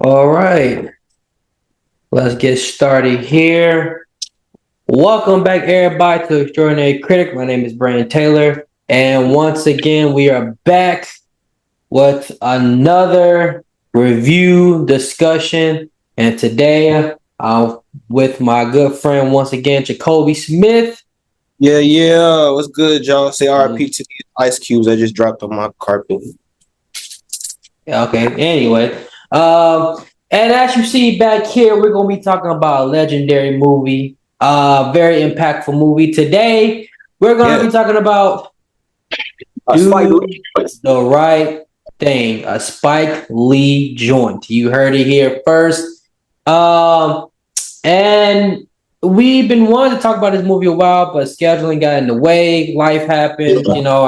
All right, let's get started here. Welcome back, everybody, to Extraordinary Critic. My name is Brandon Taylor, and once again, we are back with another review discussion. And today, I'm with my good friend once again, Jacoby Smith. Yeah. What's good, y'all? Say RP to these ice cubes I just dropped on my carpet. Okay, anyway, and as you see back here, we're gonna be talking about a legendary movie, very impactful movie. Today, we're gonna be talking about Spike Do Lee. the Right Thing, a Spike Lee joint. You heard it here first. And we've been wanting to talk about this movie a while, but scheduling got in the way. Life happened. You know,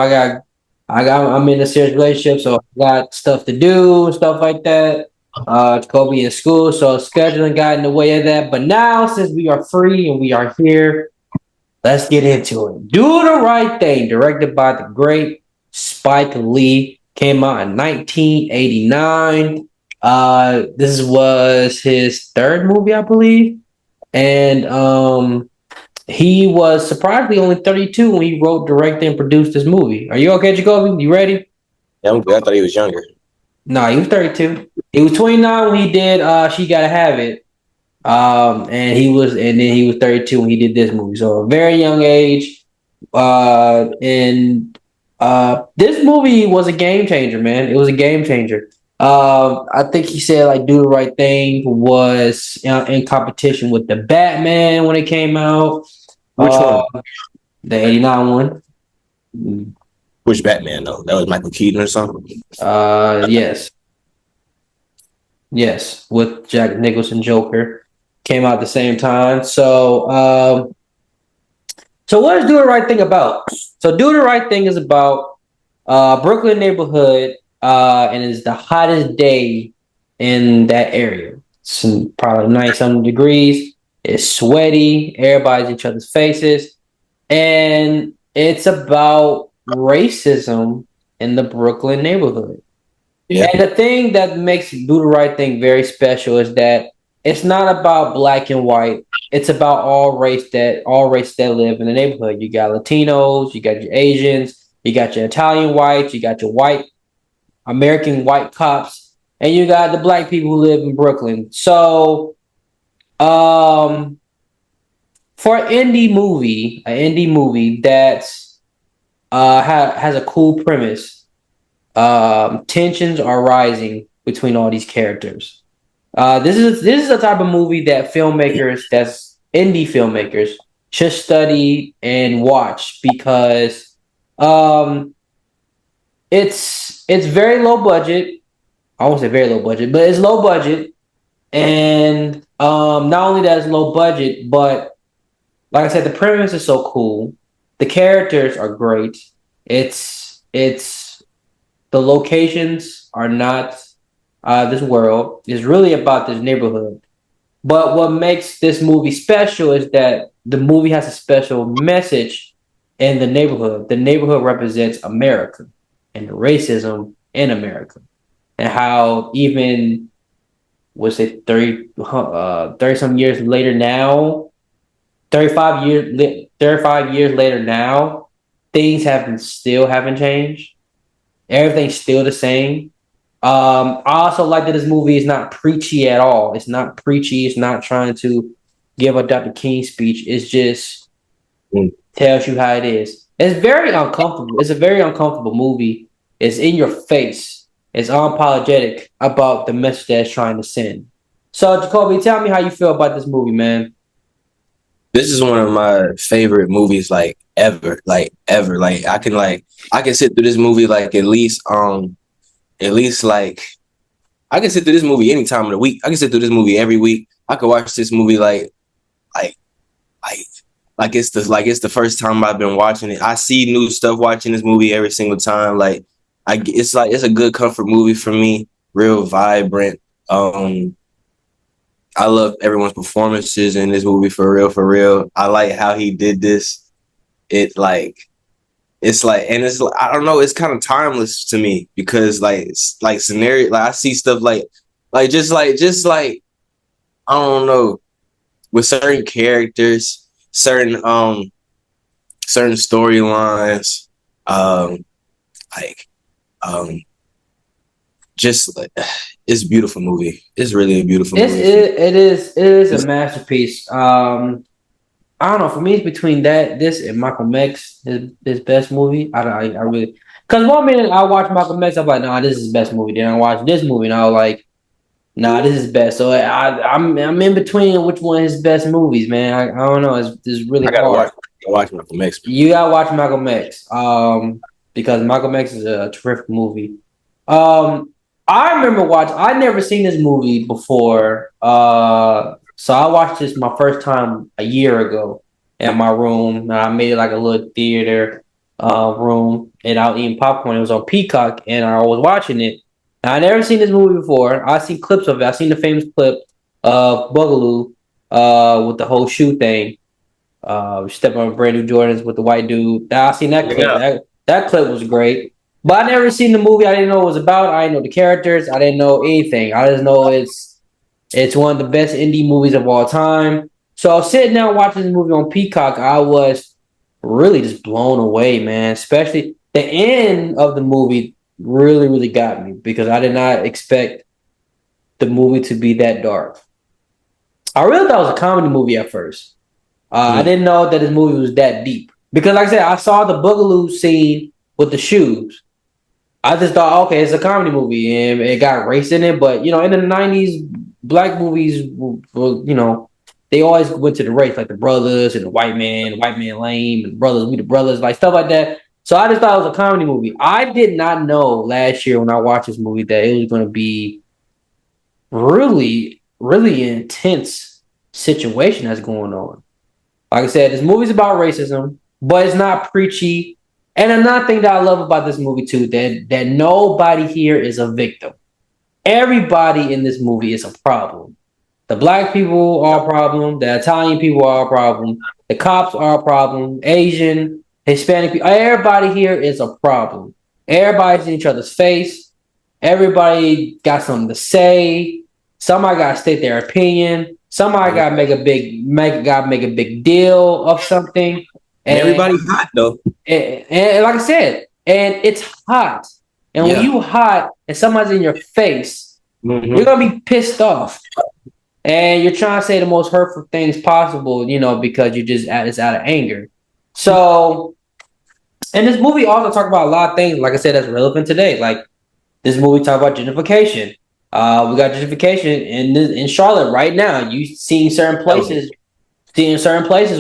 I'm in a serious relationship, so I got stuff to do, stuff like that. Kobe in school, so scheduling got in the way of that. But now, since we are free and we are here, let's get into it. Do the Right Thing, directed by the great Spike Lee, came out in 1989. This was his third movie, I believe. And he was surprisingly only 32 when he wrote, directed, and produced this movie. Are you okay, Jacoby? You ready? Yeah, I'm good. I thought he was younger. No, he was 32. He was 29 when he did She Gotta Have It. And then he was 32 when he did this movie. So a very young age. And this movie was a game changer, man. It was a game changer. I think he said like "Do the Right Thing" was in competition with the Batman when it came out. Which one? The '89 one. Which Batman though? That was Michael Keaton or something. Yes, with Jack Nicholson Joker came out at the same time. So what is "Do the Right Thing" about? So "Do the Right Thing" is about Brooklyn neighborhood, and it's the hottest day in that area. It's probably 90-something degrees. It's sweaty. Everybody's in each other's faces. And it's about racism in the Brooklyn neighborhood. Yeah. And the thing that makes Do the Right Thing very special is that it's not about black and white. It's about all race that live in the neighborhood. You got Latinos, you got your Asians, you got your Italian whites, you got your white American white cops, and you got the black people who live in Brooklyn. So, for an indie movie that's has a cool premise, tensions are rising between all these characters. This is the type of movie that that's indie filmmakers, should study and watch because it's very low budget. I won't say very low budget, but it's low budget. And not only that it's low budget, but like I said, the premise is so cool. The characters are great. It's the locations are not this world. It's really about this neighborhood. But what makes this movie special is that the movie has a special message in the neighborhood. The neighborhood represents America and racism in America, and how even was it 30 some years later now, 35 years later now, things haven't changed. Everything's still the same. I also like that this movie is not preachy at all. It's not preachy. It's not trying to give a Dr. King speech. It's just tells you how it is. It's very uncomfortable. It's a very uncomfortable movie. It's in your face. It's unapologetic about the message that it's trying to send. So, Jacoby, tell me how you feel about this movie, man. This is one of my favorite movies, like ever. Like I can sit through this movie like at least like I can sit through this movie any time of the week. I can sit through this movie every week. I could watch this movie like it's the first time I've been watching it. I see new stuff watching this movie every single time. It's a good comfort movie for me. Real vibrant. I love everyone's performances in this movie for real, for real. I like how he did this. It's like I don't know, it's kind of timeless to me because like scenario, like I see stuff like Just like I don't know, with certain characters, certain storylines, um, like um, just like it's a beautiful movie. It's really a beautiful movie. It is a masterpiece. I don't know. For me, it's between this and Malcolm X, his best movie. I really, because one minute I watch Malcolm X, I'm like, nah, this is his best movie. Then I watch this movie, and I was like, nah, this is best. So I'm in between which one is his best movies, man. I don't know. It's really I gotta hard. watch Malcolm X. You gotta watch Malcolm X, because Malcolm X is a terrific movie. Um, I remember watching. I never seen this movie before. So I watched this my first time a year ago at my room. And I made it like a little theater room, and I was eating popcorn. It was on Peacock, and I was watching it. And I never seen this movie before. I seen clips of it. I seen the famous clip of Boogaloo with the whole shoe thing. Step on brand new Jordans with the white dude. I seen that clip. Yeah. That clip was great. But I never seen the movie. I didn't know what it was about. I didn't know the characters. I didn't know anything. I just know it's one of the best indie movies of all time. So I was sitting down watching this movie on Peacock. I was really just blown away, man. Especially the end of the movie really, really got me because I did not expect the movie to be that dark. I really thought it was a comedy movie at first. I didn't know that this movie was that deep because, like I said, I saw the Boogaloo scene with the shoes. I just thought, okay, it's a comedy movie and it got race in it. But in the '90s, black movies, they always went to the race, like the brothers and the white man lame, and brothers, we the brothers, like stuff like that. So I just thought it was a comedy movie. I did not know last year when I watched this movie that it was going to be really, really intense situation that's going on. Like I said, this movie's about racism, but it's not preachy. And another thing that I love about this movie too, that nobody here is a victim. Everybody in this movie is a problem. The black people are a problem. The Italian people are a problem. The cops are a problem. Asian, Hispanic people. Everybody here is a problem. Everybody's in each other's face. Everybody got something to say. Somebody got to state their opinion. Somebody got to make a big deal of something. And everybody's hot though. And like I said, and it's hot. And when you hot and somebody's in your face, you're gonna be pissed off. And you're trying to say the most hurtful things possible, because it's out of anger. So, and this movie also talk about a lot of things, like I said, that's relevant today. Like this movie talk about gentrification. We got gentrification in Charlotte right now. You seeing certain places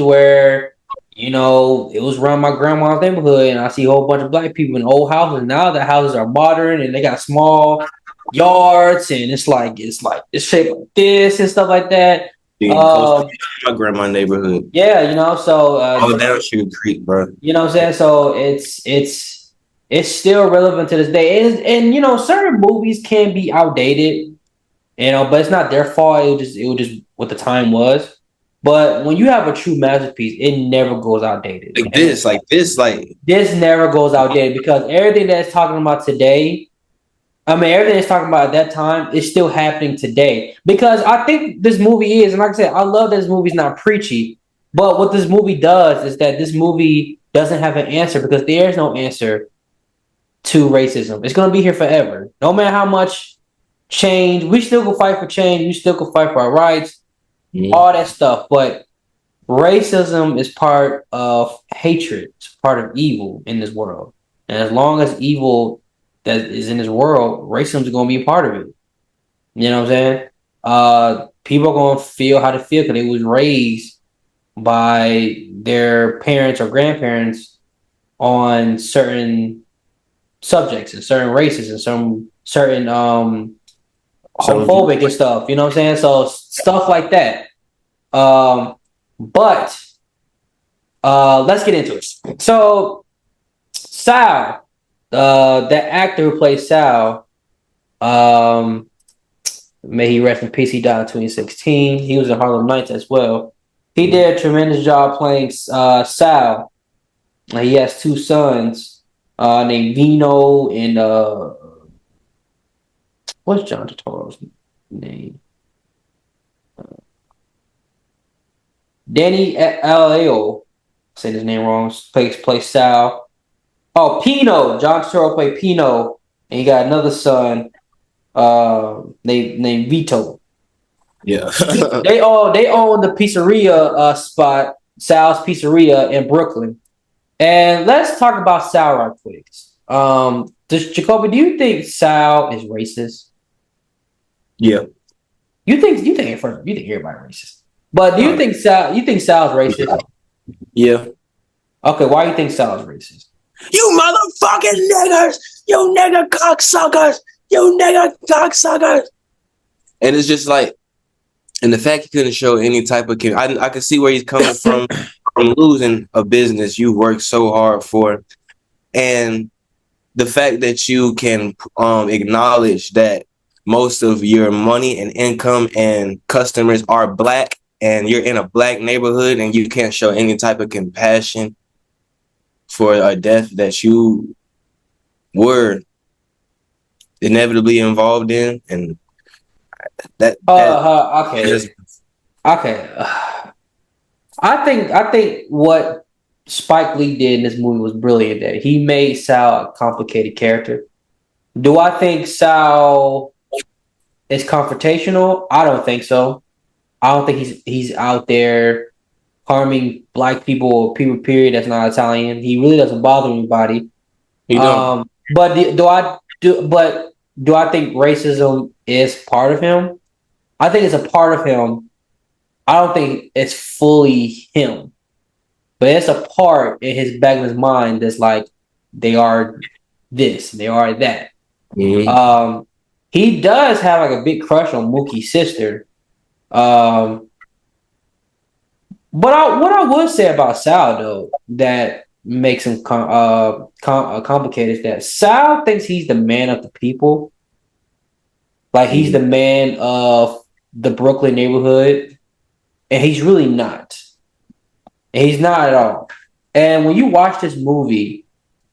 where it was around my grandma's neighborhood, and I see a whole bunch of black people in old houses. Now the houses are modern and they got small yards, and it's shaped like this and stuff like that. My grandma's neighborhood. Yeah, so all down Sugar Creek, bro. You know what I'm saying? So it's still relevant to this day. And certain movies can be outdated, but it's not their fault. It was just what the time was. But when you have a true masterpiece, it never goes outdated. This never goes outdated because everything that's talking about today, everything that's talking about at that time is still happening today. Because I think this movie is, and like I said, I love that this movie's not preachy. But what this movie does is that this movie doesn't have an answer because there's no answer to racism. It's gonna be here forever. No matter how much change, we still go fight for change. We still go fight for our rights. All that stuff, but racism is part of hatred. It's part of evil in this world, and as long as evil that is in this world, racism is going to be a part of it. You know what I'm saying? People are going to feel how to feel because they was raised by their parents or grandparents on certain subjects and certain races and some certain homophobic and stuff. You know what I'm saying? So stuff like that. But let's get into it. So Sal, that actor who plays Sal, may he rest in peace. He died in 2016. He was in Harlem Nights as well. He did a tremendous job playing Sal. He has two sons named Vino and what's John Turturro's name? name. Danny Aiello, saying his name wrong. Plays Sal. Oh, Pino. John Turturro played Pino, and he got another son. Named Vito. Yeah. They own the pizzeria spot, Sal's Pizzeria in Brooklyn. And let's talk about Sal right quick. Jacoby, do you think Sal is racist? Yeah. You think everybody racist, but do you think Sal's racist? Yeah. Okay, why do you think Sal's racist? You motherfucking niggers! You nigger cocksuckers! You nigger cocksuckers! And it's just like, and the fact he couldn't show any type of, I can see where he's coming from losing a business you worked so hard for, and the fact that you can acknowledge that most of your money and income and customers are black, and you're in a black neighborhood, and you can't show any type of compassion for a death that you were inevitably involved in, and that okay. I think what Spike Lee did in this movie was brilliant. That he made Sal a complicated character. Do I think Sal is confrontational? I don't think so. I don't think he's out there harming black people or people period that's not Italian. He really doesn't bother anybody. you don't. But do I think racism is part of him? I think it's a part of him. I don't think it's fully him, but it's a part in his back of his mind that's like they are this, they are that. Mm-hmm. He does have like a big crush on Mookie's sister. But what I would say about Sal though that makes him complicated is that Sal thinks he's the man of the people, like he's the man of the Brooklyn neighborhood, and he's really not. And he's not at all. And when you watch this movie,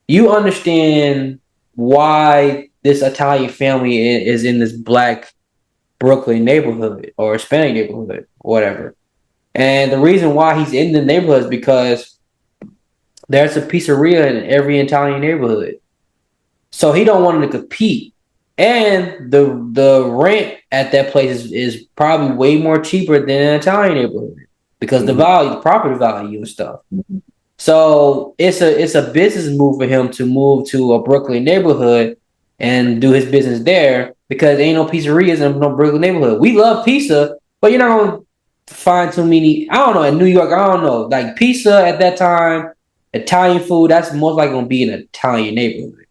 you understand why this Italian family is in this black Brooklyn neighborhood or Hispanic neighborhood, whatever. And the reason why he's in the neighborhood is because there's a pizzeria in every Italian neighborhood. So he don't want to compete. And the rent at that place is probably way more cheaper than an Italian neighborhood because the value, the property value and stuff. So it's a business move for him to move to a Brooklyn neighborhood and do his business there because there ain't no pizzerias in no Brooklyn neighborhood. We love pizza, but you're not gonna find too many. I don't know in New York. I don't know like pizza at that time, Italian food. That's most likely gonna be in an Italian neighborhood.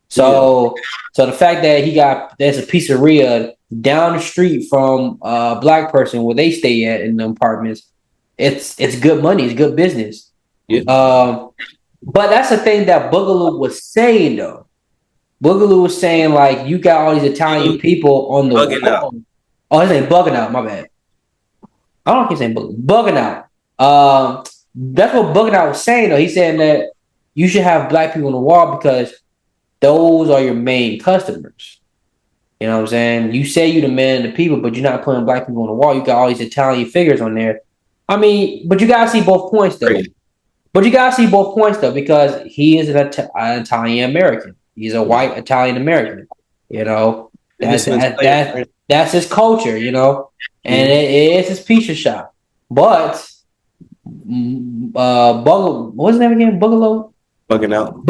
So the fact that there's a pizzeria down the street from a black person where they stay at in the apartments, it's good money, it's good business. Yeah. But that's the thing that Boogaloo was saying though. Boogaloo was saying like you got all these Italian people on the wall. Oh, his name Bugging Out, my bad. I don't keep saying Bugging Out. That's what Bugging Out was saying though. He's saying that you should have black people on the wall because those are your main customers. You know what I'm saying? You say you're the man of the people, but you're not putting black people on the wall. You got all these Italian figures on there. I mean, but you gotta see both points though. Because he is an Italian American. He's a white Italian American. You know, that's his culture. You know, and it's his pizza shop. But what's his name again? Bugging Out.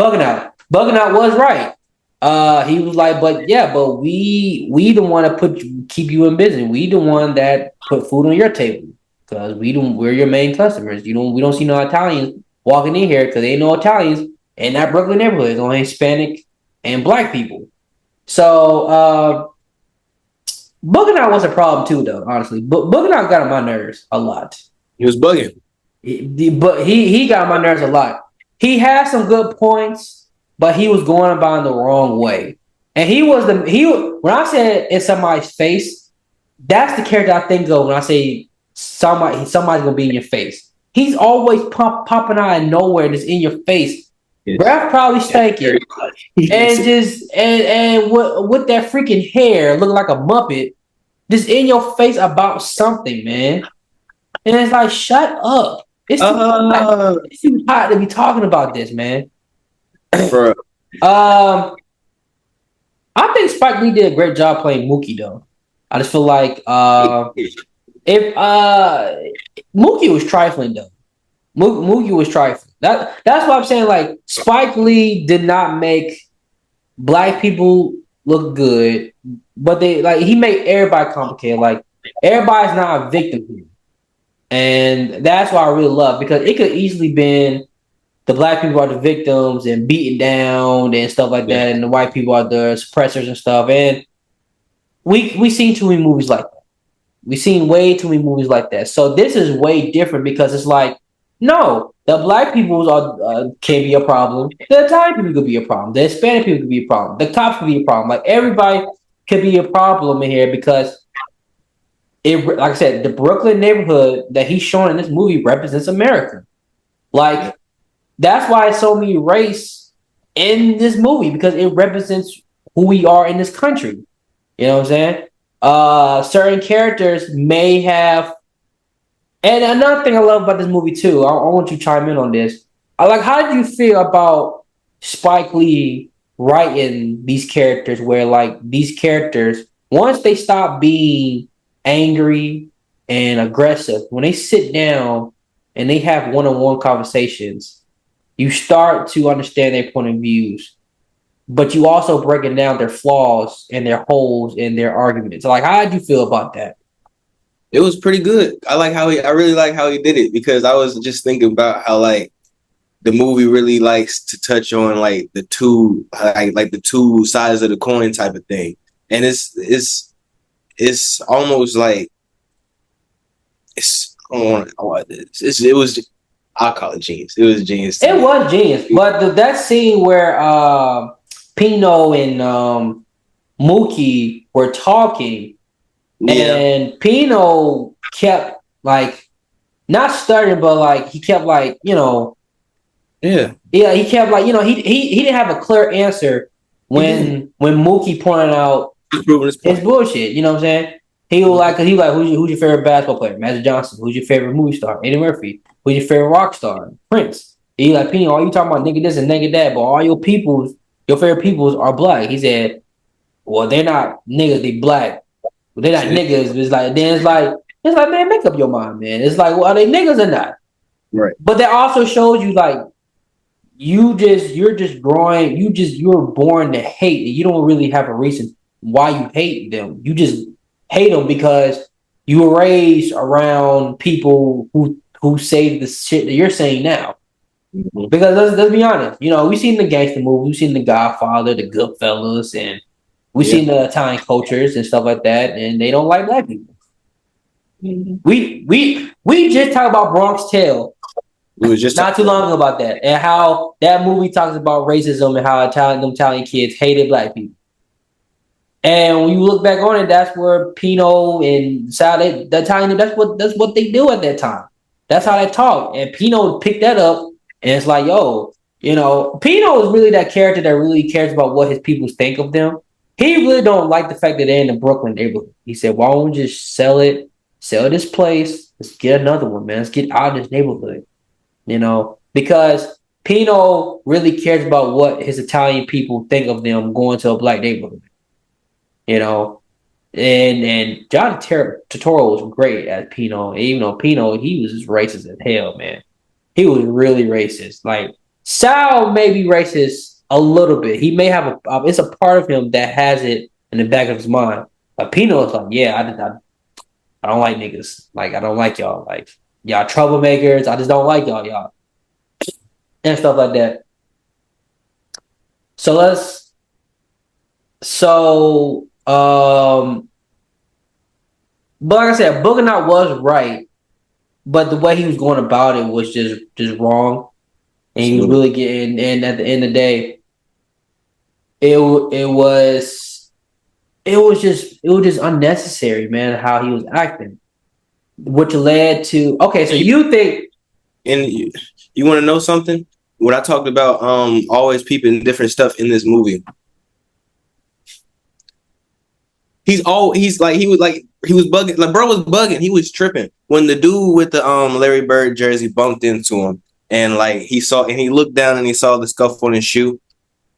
Bugging Out was right. He was like, but we the one that keep you in business. We the one that put food on your table because we're your main customers. We don't see no Italians walking in here because ain't no Italians in that Brooklyn neighborhood. It's only Hispanic and black people. So Bugging Out was a problem too, though. Honestly, but Bugging Out got on my nerves a lot. He was bugging. But he got on my nerves a lot. He had some good points, but he was going about it the wrong way. And when I said in somebody's face, that's the character I think of when I say somebody's gonna be in your face. He's always popping out of nowhere, just in your face. Breath probably stinking, and just and with that freaking hair looking like a Muppet, just in your face about something, man. And it's like, shut up. It's too hot. Uh, It's too hot to be talking about this, man. bro. I think Spike Lee did a great job playing Mookie though. I just feel like if Mookie was trifling though. Mookie was trifling. That's why I'm saying like Spike Lee did not make black people look good, but they like he made everybody complicated. Like everybody's not a victim here. And that's why I really love because it could easily been the black people are the victims and beaten down and stuff like Yeah. that, and the white people are the suppressors and stuff. And we seen too many movies like that. We seen way too many movies like that. So this is way different because it's like, no, the black people can be a problem. The Italian people could be a problem. The Hispanic people could be a problem. The cops could be a problem. Like everybody could be a problem in here because it, like I said, the Brooklyn neighborhood that he's showing in this movie represents America. Like that's why it's so many race in this movie because it represents who we are in this country. You know what I'm saying? Certain characters may have, and another thing I love about this movie too. I want you to chime in on this. I like how did you feel about Spike Lee writing these characters where like these characters once they stop being angry and aggressive, when they sit down and they have one-on-one conversations, you start to understand their point of views, but you also breaking down their flaws and their holes in their arguments. Like, how did you feel about that? It was pretty good. I really like how he did it because I was just thinking about how like the movie really likes to touch on like the two like the two sides of the coin type of thing. And it's almost like it's it was I'll call it genius. It was genius. It was genius, but that scene where Pino and Mookie were talking, Yeah. and Pino kept like not stuttering, but like he kept like Yeah. he kept like he didn't have a clear answer when Mookie pointed out Proving his his point. bullshit. You know what I'm saying? He was like, who's your favorite basketball player? Magic Johnson. Who's your favorite movie star? Eddie Murphy. Who's your favorite rock star? Prince. He like, Pino, all you talking about nigga this and nigga that, but all your favorite peoples are black. He said, well, they're not niggas, they black. But they're not niggas. It's like, man, make up your mind, man. It's like, well, are they niggas or not? Right. But that also shows you like you're just growing, you're born to hate. You don't really have a reason why you hate them. You just hate them because you were raised around people who say the shit that you're saying now. Mm-hmm. Because let's be honest, we've seen the gangster movies, we've seen the Godfather, the Goodfellas, and we've seen the Italian cultures and stuff like that, and they don't like black people. Mm-hmm. We just talked about Bronx Tale. It was just not too long ago about that, and how that movie talks about racism and how Italian kids hated black people. And when you look back on it, that's where Pino and Sal, the Italian, that's what they do at that time. That's how they talk. And Pino picked that up, and it's like, yo, Pino is really that character that really cares about what his people think of them. He really don't like the fact that they're in the Brooklyn neighborhood. He said, why don't we just sell this place, let's get another one, man. Let's get out of this neighborhood. Because Pino really cares about what his Italian people think of them going to a black neighborhood. And John Turturro was great as Pino. Even though Pino, he was just racist as hell, man. He was really racist. Like Sal may be racist a little bit. He may have it's a part of him that has it in the back of his mind. But Pino is like, yeah, I don't like niggas. Like I don't like y'all. Like y'all troublemakers. I just don't like y'all. And stuff like that. But like I said, Booking was right, but the way he was going about it was just wrong, and he was really getting. And at the end of the day, it was just unnecessary, man. How he was acting, which led to So you think, and you want to know something? When I talked about always peeping different stuff in this movie, he was like he was bugging. Like, bro was bugging. He was tripping when the dude with the Larry Bird jersey bumped into him, and like he looked down and he saw the scuff on his shoe.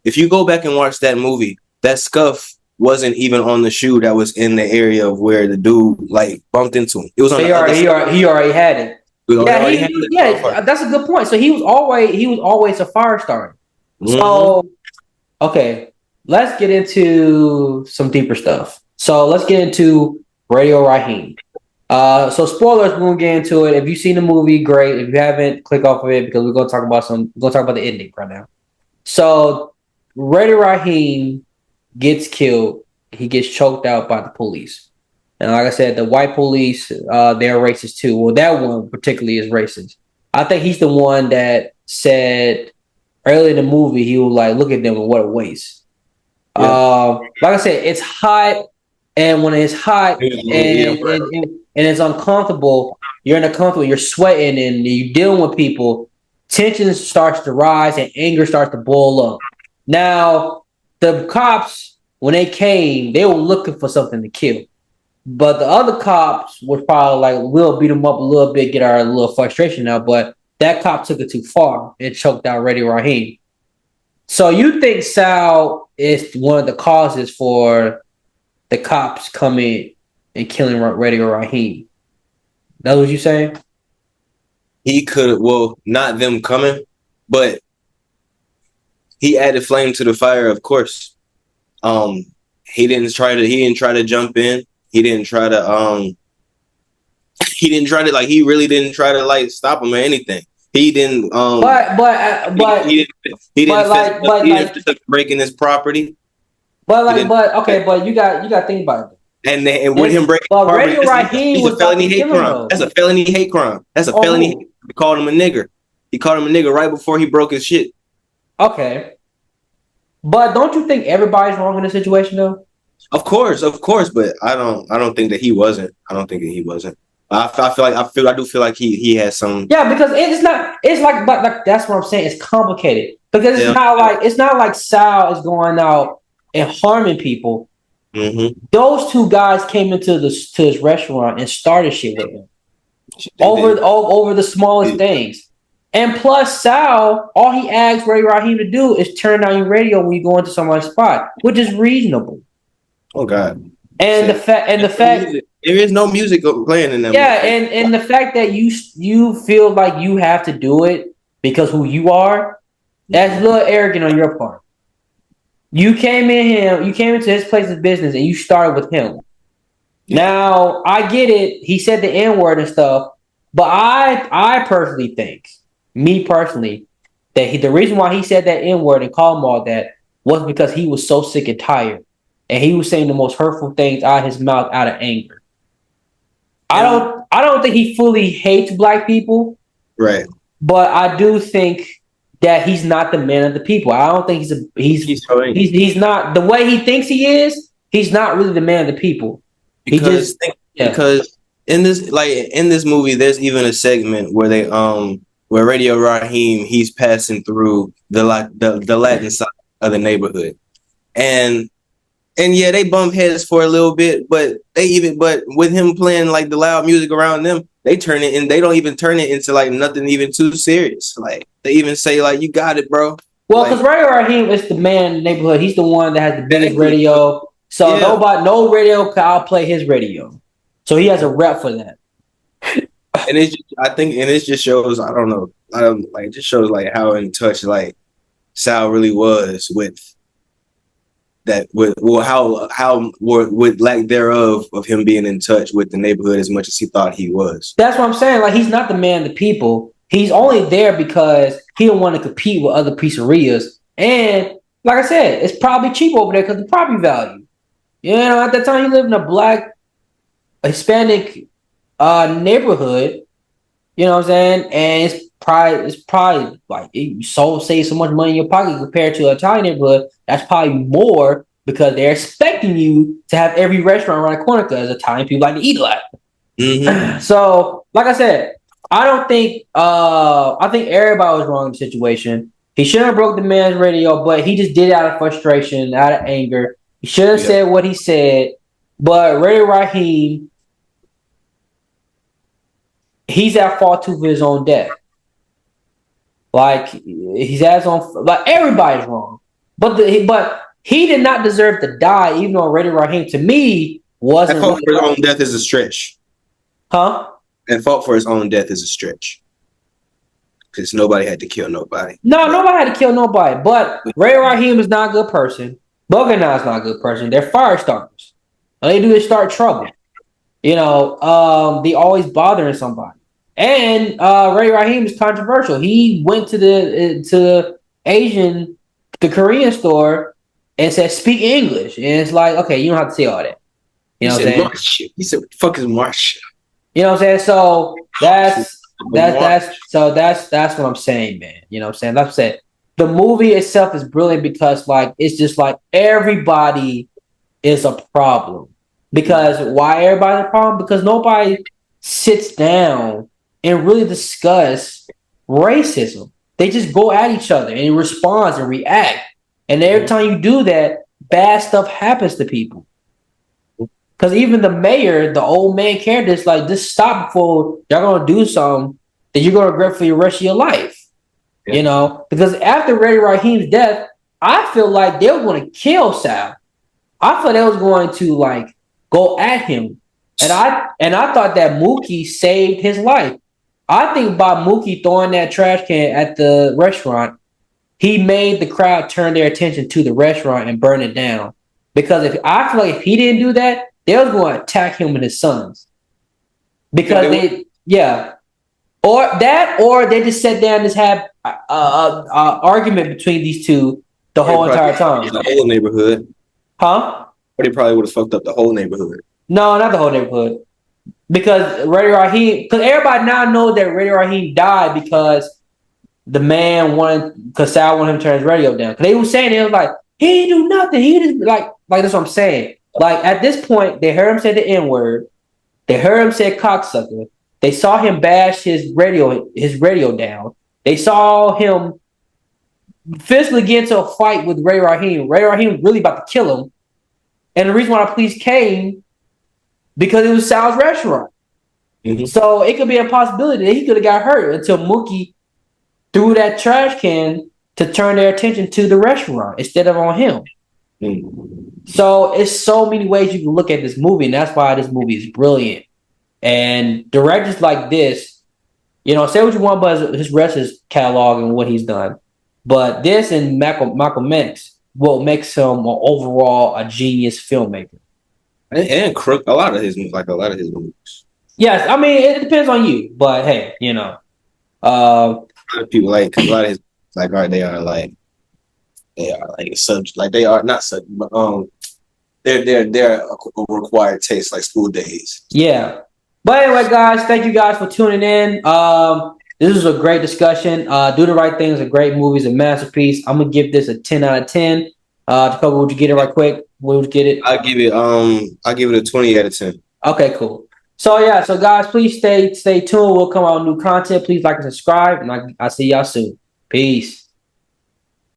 If you go back and watch that movie, that scuff wasn't even on the shoe that was in the area of where the dude like bumped into him. It was on he the other already, side. he already had it. Yeah, That's a good point. So he was always a fire starter. Mm-hmm. So okay, let's get into some deeper stuff. So let's get into Radio Raheem. So spoilers, we won't get into it. If you've seen the movie, great. If you haven't, click off of it because we're gonna talk about the ending right now. So Radio Raheem gets killed. He gets choked out by the police. And like I said, the white police, they're racist too. Well, that one particularly is racist. I think he's the one that said early in the movie, he was like, look at them and what a waste. Yeah. Like I said, it's hot. And when it's hot and it's uncomfortable, you're uncomfortable, you're sweating and you're dealing with people, tension starts to rise and anger starts to boil up. Now, the cops, when they came, they were looking for something to kill. But the other cops were probably like, we'll beat them up a little bit, get our little frustration out. But that cop took it too far and choked out Radio Raheem. So you think Sal is one of the causes for the cops coming and killing Radio Raheem? That's what you saying? He could, well, not them coming, but he added flame to the fire, of course. He didn't try to jump in. He really didn't try to like stop him or anything. He didn't he didn't breaking his property. But you got to think about it. And with him breaking property, he's a felony hate crime. That's a felony hate crime. That's a felony. He called him a nigger. He called him a nigger right before he broke his shit. Okay. But don't you think everybody's wrong in this situation though? Of course, but I don't think that he wasn't. I don't think that he wasn't. I do feel like he has some. Yeah, because it's like that's what I'm saying. It's complicated because it's not like Sal is going out and harming people. Mm-hmm. Those two guys came into his restaurant and started shit with him over the smallest things. And plus, Sal, all he asked Radio Raheem to do is turn down your radio when you go into somebody's spot, which is reasonable. Oh God! And the fact there is no music playing in that. Yeah, and the fact that you feel like you have to do it because who you are, that's a little arrogant on your part. You came into his place of business and you started with him. Yeah. Now I get it. He said the N-word and stuff, but I personally think, that the reason why he said that N-word and called him all that was because he was so sick and tired. And he was saying the most hurtful things out of his mouth out of anger. Yeah. I don't think he fully hates black people. Right. But I do think that he's not the man of the people. I don't think he's not the way he thinks he is. He's not really the man of the people. Because in this movie, there's even a segment where where Radio Raheem, he's passing through the Latin side of the neighborhood, and yeah, they bump heads for a little bit, but with him playing like the loud music around them, they turn it and they don't even turn it into like nothing even too serious. Like they even say like, "You got it, bro." Well, because Radio Raheem is the man in the neighborhood. He's the one that has the biggest radio. So no radio can outplay his radio. So he has a rep for that. And it just shows, it just shows like how in touch like Sal really was with lack thereof of him being in touch with the neighborhood as much as he thought he was. That's what I'm saying. Like he's not the man of the people. He's only there because he don't want to compete with other pizzerias. And like I said, it's probably cheap over there because the property value. You know, at that time he lived in a black Hispanic neighborhood. You know what I'm saying? And it's probably like you save so much money in your pocket compared to a Italian neighborhood. That's probably more because they're expecting you to have every restaurant around the corner because Italian people like to eat a lot. Mm-hmm. So, like I said, I think everybody was wrong in the situation. He shouldn't have broke the man's radio, but he just did it out of frustration, out of anger. He should have said what he said. But Radio Raheem, he's at fault too for his own death. Like he's at his own. Like everybody's wrong, but he did not deserve to die. Even though Ray Raheem to me wasn't. And fault for his own death is a stretch. Huh? And fault for his own death is a stretch. Because nobody had to kill nobody. No, nobody had to kill nobody. But Ray Raheem is not a good person. Bugana is not a good person. They're fire starters. All they do is start trouble. They always bothering somebody. And Ray Raheem is controversial. He went to the Korean store and said, "Speak English." And it's like, okay, you don't have to say all that. You know what I'm saying? March. He said, "What the fuck is March?" You know what I'm saying? So that's what I'm saying, man. You know what I'm saying? Like I said, the movie itself is brilliant because like it's just like everybody is a problem. Because why everybody's a problem? Because nobody sits down and really discuss racism. They just go at each other and respond and react. And every time you do that, bad stuff happens to people. Because even the mayor, the old man character, is like, just stop before y'all gonna do something that you're gonna regret for the rest of your life. Yeah. You know, because after Ray Raheem's death, I feel like they were going to kill Sal. I thought they was going to like go at him, and I thought that Mookie saved his life. I think by Mookie throwing that trash can at the restaurant, he made the crowd turn their attention to the restaurant and burn it down. Because I feel like if he didn't do that, they was going to attack him and his sons. Because or they just sat down and just had an argument between these two the whole entire time. The whole neighborhood. Huh? Or they probably would have fucked up the whole neighborhood. No, not the whole neighborhood. Because Ray Raheem, because everybody now knows that Ray Raheem died because the man because Sal wanted him to turn his radio down. Because they were saying, it was like, he didn't do nothing. He just, like that's what I'm saying. Like, at this point, they heard him say the N-word. They heard him say cocksucker. They saw him bash his radio down. They saw him physically get into a fight with Ray Raheem. Ray Raheem was really about to kill him. And the reason why the police came, because it was Sal's restaurant. Mm-hmm. So it could be a possibility that he could have got hurt until Mookie threw that trash can to turn their attention to the restaurant instead of on him. Mm-hmm. So it's so many ways you can look at this movie, and that's why this movie is brilliant. And directors like this, say what you want about his rest of his catalog and what he's done, but this and Malcolm X will make him overall a genius filmmaker. And Crook, a lot of his movies. Yes, I mean it depends on you, but hey, a lot of people like a lot of his they are subject, like they are not subject, but they're a required taste, like School Days. Yeah. But anyway, guys, thank you guys for tuning in. This was a great discussion. Do the Right Thing is a great movie, it's a masterpiece. I'm gonna give this a 10 out of 10. Jacoby, would you get it right quick? Would you get it? I'll give it a 20 out of 10. Okay, cool. So guys, please stay tuned. We'll come out with new content. Please like and subscribe, and I'll see y'all soon. Peace.